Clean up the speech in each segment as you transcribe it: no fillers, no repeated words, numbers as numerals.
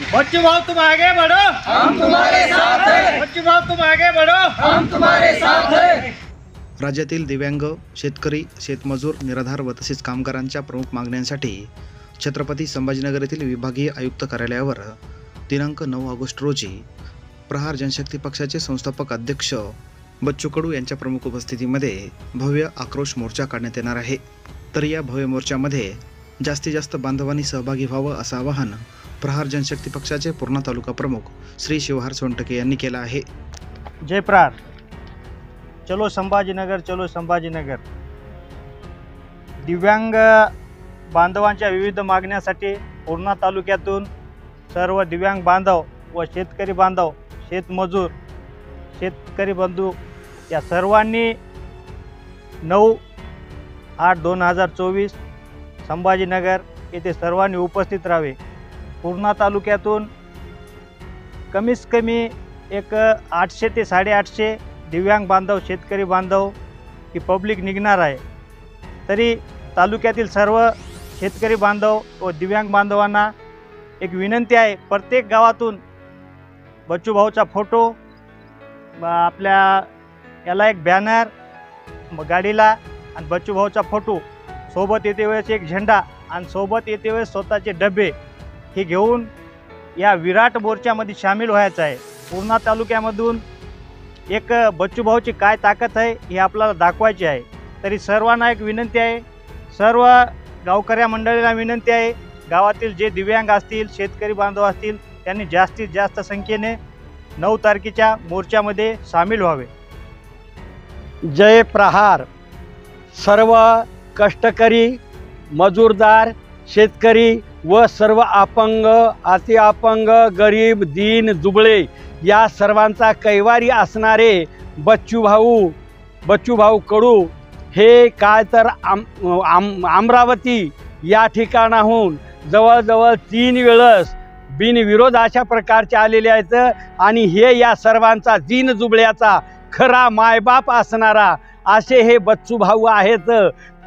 बच्चू भाऊ तुम आगे बढ़ो, हम तुम्हारे साथ हैं। बच्चू भाऊ तुम आगे बढ़ो, हम तुम्हारे साथ हैं। राज्यातील दिव्यांग शेतकरी, शेतमजूर, निराधार व तसेच कामगारांच्या प्रमुख मागण्यांसाठी छत्रपती संभाजीनगर येथील विभागीय आयुक्त कार्यालयावर दिनांक 9 ऑगस्ट रोजी प्रहार जनशक्ती पक्षाचे संस्थापक अध्यक्ष बच्चू कडू यांच्या प्रमुख उपस्थितीमध्ये भव्य आक्रोश मोर्चा काढण्यात येणार आहे। तर या भव्य मोर्चामध्ये जास्तीत जास्त बांधवांनी सहभागी व्हावं असं आवाहन प्रहार जनशक्ती पक्षाचे पूर्णा तालुका प्रमुख श्री शिवहार सोनटके यांनी केलं आहे। जय प्रहार, चलो संभाजीनगर, चलो संभाजीनगर। दिव्यांग बांधवांच्या विविध मागण्यासाठी पूर्णा तालुक्यातून सर्व दिव्यांग बांधव व शेतकरी बांधव, शेतमजूर, शेतकरी बंधू या सर्वांनी 9/8/2024 संभाजीनगर येथे सर्वांनी उपस्थित राहावे। पूर्णा तालुक्यातून कमीत कमी एक 800 ते 850 दिव्यांग बांधव, शेतकरी बांधव ही पब्लिक निघणार आहे। तरी तालुक्यातील सर्व शेतकरी बांधव व दिव्यांग बांधवांना एक विनंती आहे, प्रत्येक गावातून बच्चू भाऊचा फोटो, आपल्या याला एक बॅनर गाडीला आणि बच्चू भाऊचा फोटो सोबत येते वेळेस एक झेंडा आणि सोबत येते वेळेस स्वतःचे डबे हे घेऊन या विराट मोर्चामध्ये सामील व्हायचं आहे। पूर्णा तालुक्यामधून एक बच्चू भाऊची काय ताकद आहे हे आपल्याला दाखवायची आहे। तरी सर्वांना एक विनंती आहे, सर्व गावकऱ्या मंडळीला विनंती आहे, गावातील जे दिव्यांग असतील, शेतकरी बांधव असतील, त्यांनी जास्तीत जास्त संख्येने 9 तारखेच्या मोर्चामध्ये सामील व्हावे। जय प्रहार। सर्व कष्टकरी, मजूरदार, शेतकरी व सर्व अपंग, अति अपंग, गरीब, दीन, दुबळे या सर्वांचा कैवारी असणारे बच्चू भाऊ कडू हे काय तर अमरावती या ठिकाणाहून जवळजवळ 3 वेळेस बिनविरोध अशा प्रकारचे आलेले आहेत आणि हे या सर्वांचा दीन जुबळ्याचा खरा मायबाप असणारा असे हे बच्चू भाऊ आहेत।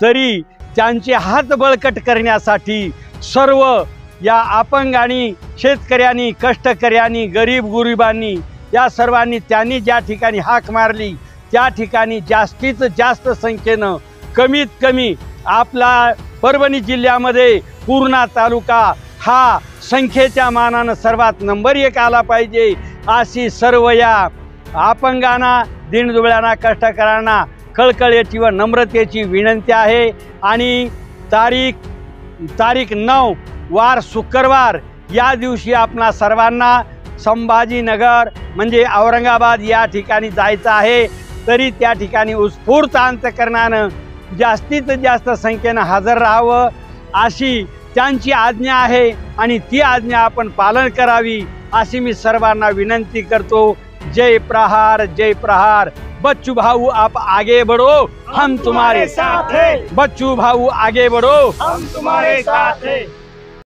तरी त्यांचे हात बळकट करण्यासाठी सर्व या अपंगांनी, शेतकऱ्यांनी, कष्टकऱ्यांनी, गरिबांनी या सर्वांनी त्यांनी ज्या ठिकाणी हाक मारली त्या ठिकाणी जास्तीत जास्त संख्येनं कमीत कमी आपला परभणी जिल्ह्यामध्ये पूर्णा तालुका हा संख्येच्या मानानं सर्वात नंबर 1 आला पाहिजे अशी सर्व या अपंगांना, दीनदुबळ्यांना, कष्टकऱ्यांना कळकळीची व नम्रतेची विनंती आहे। आणि तारीख 9 वार शुक्रवार या दिवशी आपणा सर्वांना संभाजीनगर म्हणजे औरंगाबाद या ठिकाणी जायचं आहे। तरी त्या ठिकाणी उत्स्फूर्त अंतकरणानं जास्तीत जास्त संख्येनं हजर राहावं अशी त्यांची आज्ञा आहे आणि ती आज्ञा आपण पालन करावी अशी मी सर्वांना विनंती करतो। जय प्रहार, जय प्रहार। बच्चू भाऊ आप आगे बढ़ो, हम तुम्हारे साथ हैं। बच्चू भाऊ आगे बढ़ो, हम तुम्हारे साथ हैं।